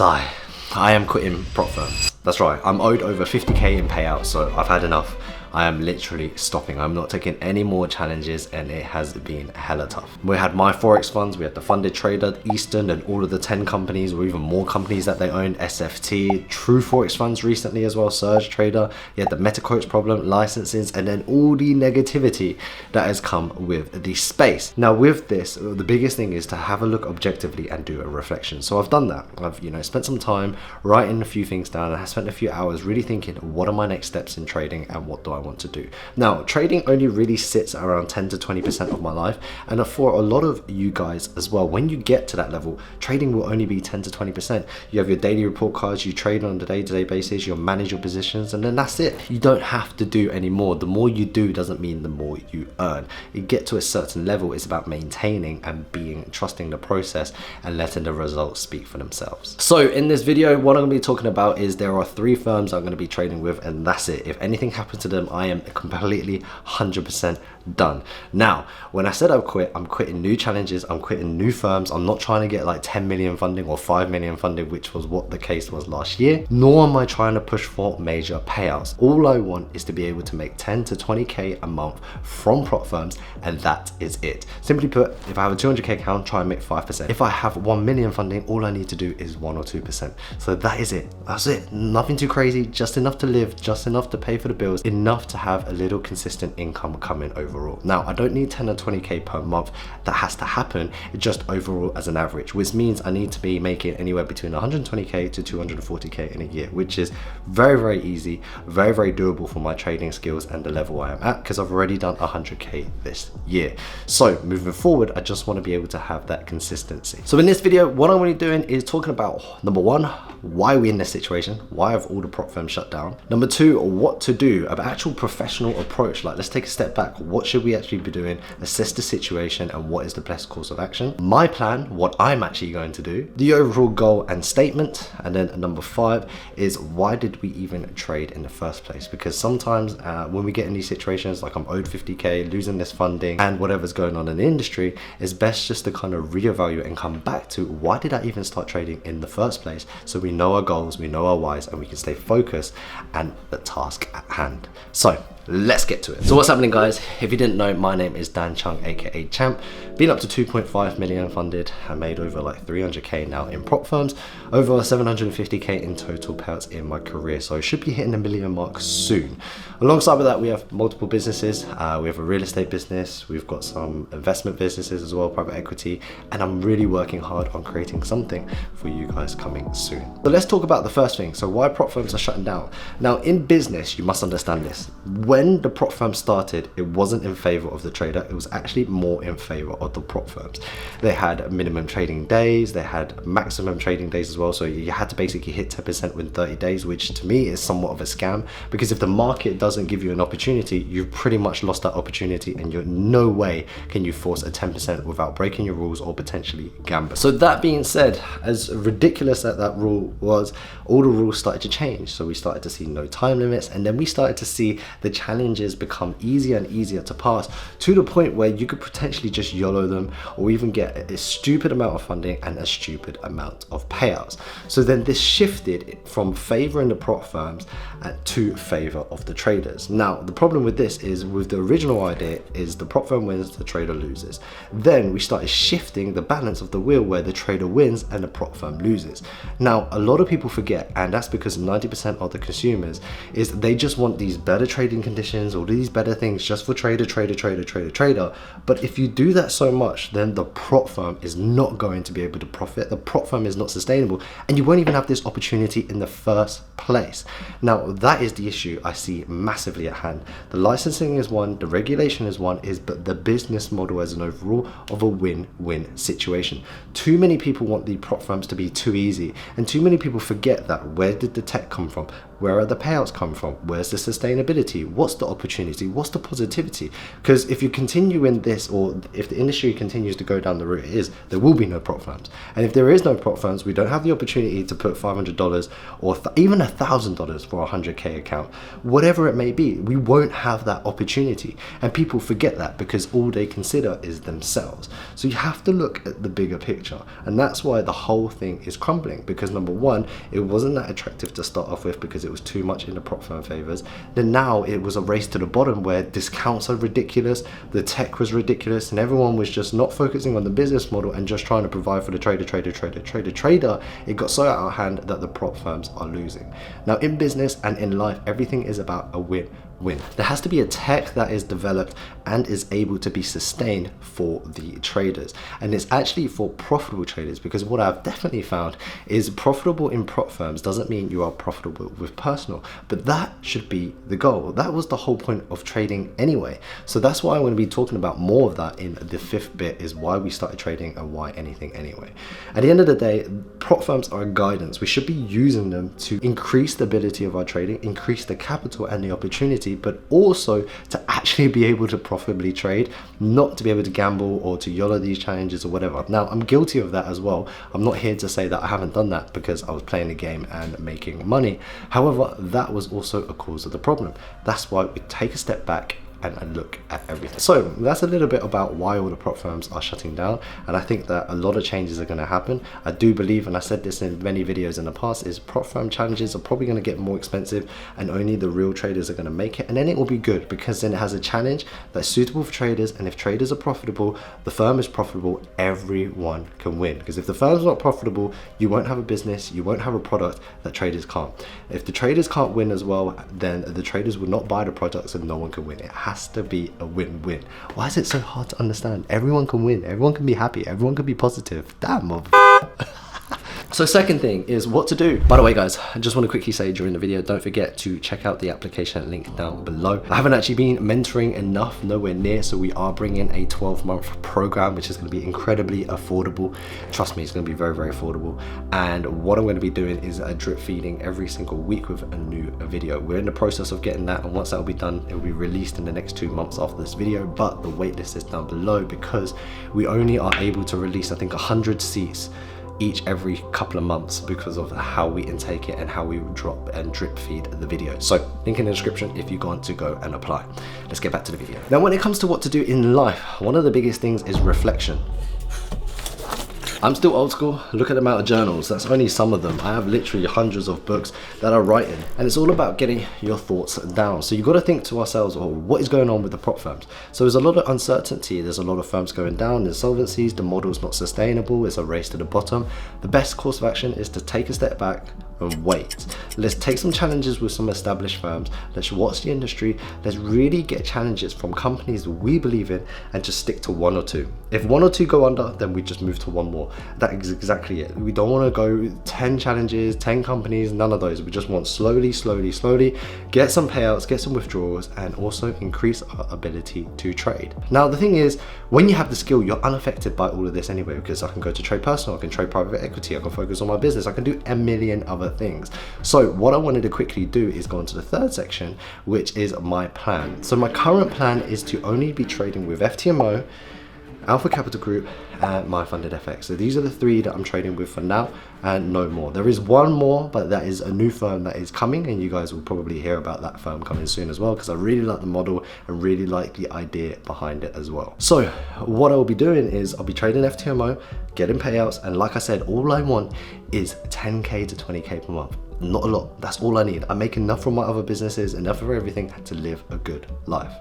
Sigh. I am quitting prop firms. That's right, I'm owed over 50k in payouts, so I've had enough. I am literally stopping. I'm not taking any more challenges, and it has been hella tough. We had my Forex funds, we had the Funded Trader, Eastern, and all of the 10 companies or even more companies that they owned, SFT, True Forex funds recently as well, Surge Trader. You had the MetaQuotes problem, licenses, and then all the negativity that has come with the space. Now with this, the biggest thing is to have a look objectively and do a reflection. So I've done that. I've spent some time writing a few things down, and I spent a few hours really thinking, what are my next steps in trading and what do I want to do? Now, trading only really sits around 10 to 20% of my life, and for a lot of you guys as well, when you get to that level, trading will only be 10 to 20%. You have your daily report cards, you trade on a day-to-day basis, you'll manage your positions, and then that's it. You don't have to do any more. The more you do doesn't mean the more you earn. You get to a certain level, it's about maintaining and trusting the process and letting the results speak for themselves. So in this video, what I'm going to be talking about is there are 3 firms I'm going to be trading with, and that's it. If anything happens to them, I am completely 100% done. Now, when I said I quit, I'm quitting new challenges, I'm quitting new firms. I'm not trying to get like 10 million funding or 5 million funding, which was what the case was last year, nor am I trying to push for major payouts. All I want is to be able to make 10 to 20k a month from prop firms, and that is it. Simply put, if I have a 200k account, try and make 5%. If I have 1 million funding, all I need to do is 1 or 2%. So that is it. That's it. Nothing too crazy, just enough to live, just enough to pay for the bills, enough to have a little consistent income coming overall. Now, I don't need 10 or 20k per month. That has to happen just overall as an average, which means I need to be making anywhere between 120k to 240k in a year, which is very, very easy, very, very doable for my trading skills and the level I am at, because I've already done 100k this year. So moving forward, I just want to be able to have that consistency. So in this video, what I'm going to be doing is talking about, number 1, why we're in this situation, why have all the prop firms shut down. Number 2, what to do, an actual professional approach. Like, let's take a step back. What should we actually be doing? Assess the situation and what is the best course of action. My plan, what I'm actually going to do, the overall goal and statement. And then number 5 is, why did we even trade in the first place? Because sometimes when we get in these situations, like I'm owed 50k, losing this funding and whatever's going on in the industry, it's best just to kind of reevaluate and come back to, why did I even start trading in the first place? So we know our goals, we know our whys, and we can stay focused and the task at hand. So let's get to it. So what's happening, guys? If you didn't know, my name is Dan Chung, aka Champ. Been up to 2.5 million funded. I made over like 300k now in prop firms, over 750k in total payouts in my career. So I should be hitting the million mark soon. Alongside with that, we have multiple businesses. We have a real estate business. We've got some investment businesses as well, private equity, and I'm really working hard on creating something for you guys coming soon. So let's talk about the first thing. So why prop firms are shutting down. Now in business, you must understand this. When the prop firm started, it wasn't in favor of the trader. It was actually more in favor of the prop firms. They had minimum trading days, they had maximum trading days as well. So you had to basically hit 10% within 30 days, which to me is somewhat of a scam, because if the market doesn't give you an opportunity, you've pretty much lost that opportunity, and you're no way can you force a 10% without breaking your rules or potentially gambling. So that being said, as ridiculous as that rule was, all the rules started to change. So we started to see no time limits, and then we started to see the challenges become easier and easier to pass, to the point where you could potentially just YOLO them, or even get a stupid amount of funding and a stupid amount of payouts. So then this shifted from favoring the prop firms to favor of the traders. Now the problem with this is, with the original idea is the prop firm wins, the trader loses. Then we started shifting the balance of the wheel, where the trader wins and the prop firm loses. Now a lot of people forget, and that's because 90% of the consumers is they just want these better trading conditions, all these better things just for trader. But if you do that so much, then the prop firm is not going to be able to profit. The prop firm is not sustainable, and you won't even have this opportunity in the first place. Now that is the issue I see massively at hand. The licensing is one, the regulation is one, but the business model as an overall of a win-win situation. Too many people want the prop firms to be too easy, and too many people forget that, where did the tech come from? Where are the payouts come from? Where's the sustainability? What's the opportunity? What's the positivity? Because if you continue in this, or if the industry continues to go down the route it is, there will be no prop firms. And if there is no prop firms, we don't have the opportunity to put $500 or even $1,000 for a 100K account, whatever it may be. We won't have that opportunity, and people forget that because all they consider is themselves. So you have to look at the bigger picture, and that's why the whole thing is crumbling. Because number one, it wasn't that attractive to start off with because it was too much in the prop firm favors. Then now it was a race to the bottom where discounts are ridiculous, the tech was ridiculous, and everyone was just not focusing on the business model and just trying to provide for the trader. It got so out of hand that the prop firms are losing. Now in business and in life, everything is about a win-win. There has to be a tech that is developed and is able to be sustained for the traders, and it's actually for profitable traders. Because what I've definitely found is profitable in prop firms doesn't mean you are profitable with personal, but that should be the goal. That was the whole point of trading anyway. So that's why I'm going to be talking about more of that in the fifth bit, is why we started trading and why anything anyway. At the end of the day, prop firms are guidance. We should be using them to increase the ability of our trading, increase the capital and the opportunity, but also to actually be able to profitably trade, not to be able to gamble or to YOLO these challenges or whatever. Now, I'm guilty of that as well. I'm not here to say that I haven't done that because I was playing the game and making money. However, that was also a cause of the problem. That's why we take a step back and look at everything. So that's a little bit about why all the prop firms are shutting down, and I think that a lot of changes are going to happen. I do believe, and I said this in many videos in the past, is prop firm challenges are probably going to get more expensive and only the real traders are going to make it, and then it will be good because then it has a challenge that's suitable for traders. And if traders are profitable, the firm is profitable, everyone can win. Because if the firm's not profitable, you won't have a business, you won't have a product that traders can't. If the traders can't win as well, then the traders will not buy the products and no one can win. It has to be a win-win. Why is it so hard to understand? Everyone can win, everyone can be happy, everyone can be positive. Damn, motherfucker. So second thing is what to do. By the way guys, I just want to quickly say during the video, don't forget to check out the application link down below. I haven't actually been mentoring enough, nowhere near, so we are bringing a 12-month program which is going to be incredibly affordable. Trust me, it's going to be very, very affordable. And what I'm going to be doing is drip feeding every single week with a new video. We're in the process of getting that, and once that will be done, it will be released in the next 2 months after this video. But the waitlist is down below because we only are able to release, I think, 100 seats each every couple of months because of how we intake it and how we drop and drip feed the video. So link in the description if you want to go and apply. Let's get back to the video. Now, when it comes to what to do in life, one of the biggest things is reflection. I'm still old school. Look at the amount of journals. That's only some of them. I have literally hundreds of books that are writing, and it's all about getting your thoughts down. So you've got to think to ourselves, oh, what is going on with the prop firms? So there's a lot of uncertainty. There's a lot of firms going down, insolvencies, the model's not sustainable, it's a race to the bottom. The best course of action is to take a step back and wait. Let's take some challenges with some established firms. Let's watch the industry. Let's really get challenges from companies that we believe in and just stick to 1 or 2. If 1 or 2 go under, then we just move to 1 more. That is exactly it. We don't want to go 10 challenges, 10 companies, none of those. We just want slowly, get some payouts, get some withdrawals, and also increase our ability to trade. Now, the thing is, when you have the skill, you're unaffected by all of this anyway, because I can go to trade personal, I can trade private equity, I can focus on my business, I can do a million other things. So what I wanted to quickly do is go into the third section, which is my plan. So my current plan is to only be trading with FTMO, Alpha Capital Group, and My Funded FX. So these are the 3 that I'm trading with for now, and no more. There is one more, but that is a new firm that is coming, and you guys will probably hear about that firm coming soon as well, because I really like the model and really like the idea behind it as well. So what I will be doing is I'll be trading FTMO, getting payouts, and like I said, all I want is 10K to 20K per month. Not a lot, that's all I need. I make enough from my other businesses, enough of everything to live a good life.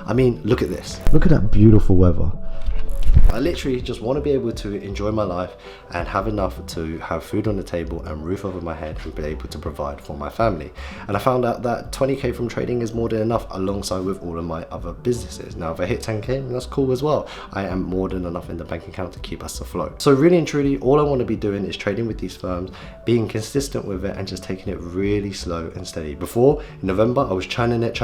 I mean, look at this. Look at that beautiful weather. I literally just want to be able to enjoy my life and have enough to have food on the table and roof over my head and be able to provide for my family. And I found out that 20K from trading is more than enough alongside with all of my other businesses. Now, if I hit 10K, that's cool as well. I am more than enough in the bank account to keep us afloat. So really and truly, all I want to be doing is trading with these firms, being consistent with it, and just taking it really slow and steady. Before, in November, I was churning it.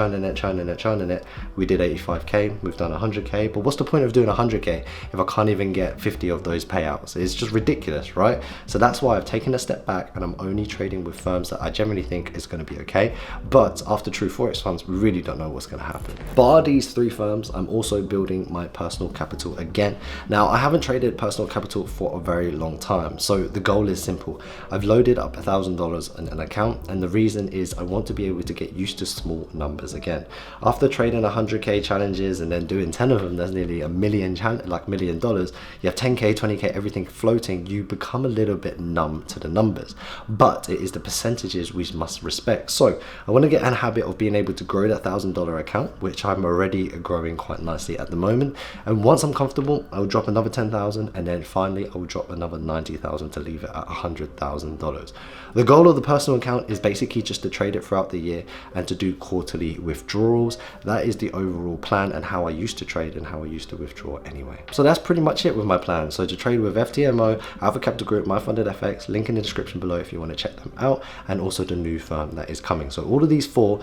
We did 85K, we've done 100K, but what's the point of doing 100K if I can't even get 50 of those payouts? It's just ridiculous, right? So that's why I've taken a step back and I'm only trading with firms that I generally think is going to be okay. But after True Forex Funds, we really don't know what's going to happen. Bar these 3 firms, I'm also building my personal capital again. Now, I haven't traded personal capital for a very long time. So the goal is simple. I've loaded up $1,000 in an account, and the reason is I want to be able to get used to small numbers again. After trading 100K challenges and then doing 10 of them, that's nearly $1 million, like $1 million. You have 10K, 20K, everything floating. You become a little bit numb to the numbers, but it is the percentages we must respect. So I want to get in a habit of being able to grow that $1,000 account, which I'm already growing quite nicely at the moment. And once I'm comfortable, I'll drop another 10,000, and then finally I'll drop another 90,000 to leave it at $100,000. The goal of the personal account is basically just to trade it throughout the year and to do quarterly withdrawals. That is the overall plan and how I used to trade and how I used to withdraw anyway. So that's pretty much it with my plan. So to trade with FTMO, Alpha Capital Group, My Funded FX, link in the description below if you want to check them out, and also the new firm that is coming. So all of these 4,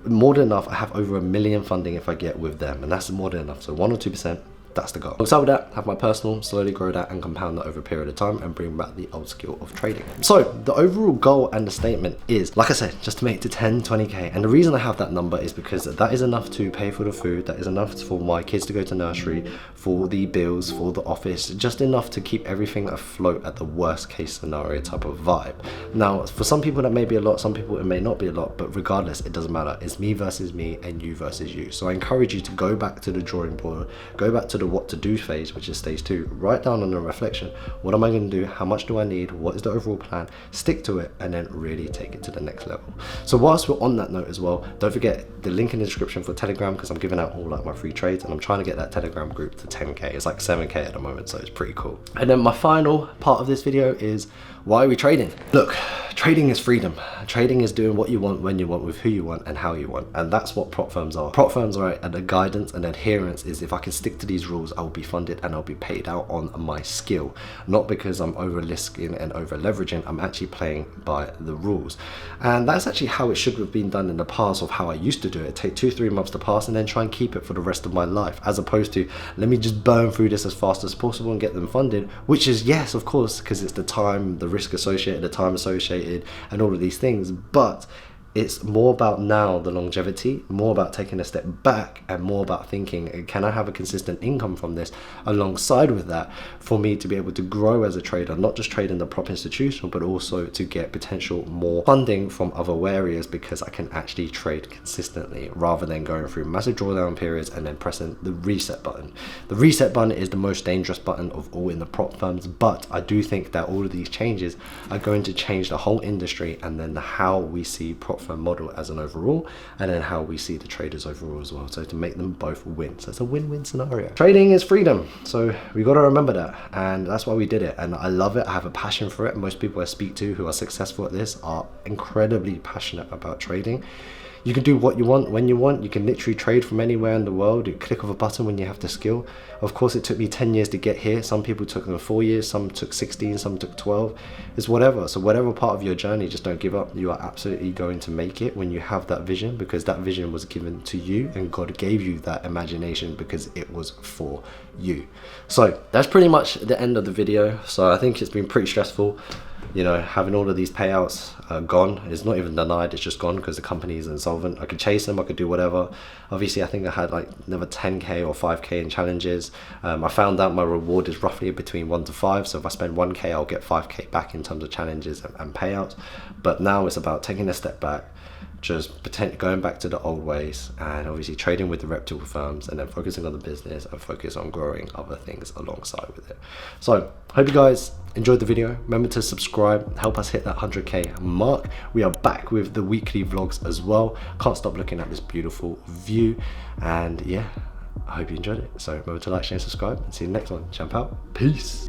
more than enough. I have over $1 million funding if I get with them, and that's more than enough. So 1 or 2%. That's the goal. Alongside with that, have my personal, slowly grow that and compound that over a period of time and bring back the old skill of trading. So the overall goal and the statement is, like I said, just to make it to 10, 20K. And the reason I have that number is because that is enough to pay for the food, that is enough for my kids to go to nursery, for the bills, for the office, just enough to keep everything afloat at the worst case scenario type of vibe. Now, for some people that may be a lot, some people it may not be a lot, but regardless, it doesn't matter. It's me versus me and you versus you. So I encourage you to go back to the drawing board, go back to the what to do phase, which is stage 2. Write down on the reflection, what am I going to do? How much do I need? What is the overall plan? Stick to it and then really take it to the next level. So whilst we're on that note as well, don't forget the link in the description for Telegram, because I'm giving out all like my free trades and I'm trying to get that Telegram group to 10K. It's like 7K at the moment, so it's pretty cool. And then my final part of this video is, why are we trading? Look, trading is freedom. Trading is doing what you want, when you want, with who you want and how you want. And that's what prop firms are. Prop firms are, and the guidance and adherence is, if I can stick to these rules, I will be funded and I'll be paid out on my skill. Not because I'm over risking and over leveraging, I'm actually playing by the rules. And that's actually how it should have been done in the past, of how I used to do it. Take 2-3 months to pass and then try and keep it for the rest of my life, as opposed to, let me just burn through this as fast as possible and get them funded, which is, yes, of course, because it's the time, the risk associated, the time associated, and all of these things, but it's more about now the longevity, more about taking a step back, and more about thinking, can I have a consistent income from this alongside with that, for me to be able to grow as a trader, not just trade in the prop institutional, but also to get potential more funding from other areas, because I can actually trade consistently rather than going through massive drawdown periods and then pressing the reset button. The reset button is the most dangerous button of all in the prop firms, but I do think that all of these changes are going to change the whole industry, and then how we see prop firm model as an overall, and then how we see the traders overall as well, so to make them both win. So it's a win-win scenario. Trading is freedom, so we got to remember that, and that's why we did it. And I love it. I have a passion for it. Most people I speak to who are successful at this are incredibly passionate about trading. You can do what you want when you want. You can literally trade from anywhere in the world. You click of a button when you have the skill. Of course, it took me 10 years to get here. Some people took them 4 years, some took 16, some took 12. It's whatever. So whatever part of your journey, just don't give up. You are absolutely going to make it when you have that vision, because that vision was given to you and God gave you that imagination because it was for you. So that's pretty much the end of the video. So I think it's been pretty stressful. You know, having all of these payouts gone. It's not even denied, it's just gone because the company is insolvent. I could chase them, I could do whatever. Obviously, I think I had like never 10K or 5K in challenges. I found out my reward is roughly between 1 to 5. So if I spend 1K, I'll get 5K back in terms of challenges and payouts. But now it's about taking a step back, just going back to the old ways, and obviously trading with the reputable firms, and then focusing on the business and focus on growing other things alongside with it. So hope you guys enjoyed the video. Remember to subscribe, help us hit that 100K mark. We are back with the weekly vlogs as well. Can't stop looking at this beautiful view, and yeah, I hope you enjoyed it. So remember to like, share, and subscribe, and see you in the next one. Jump out. Peace.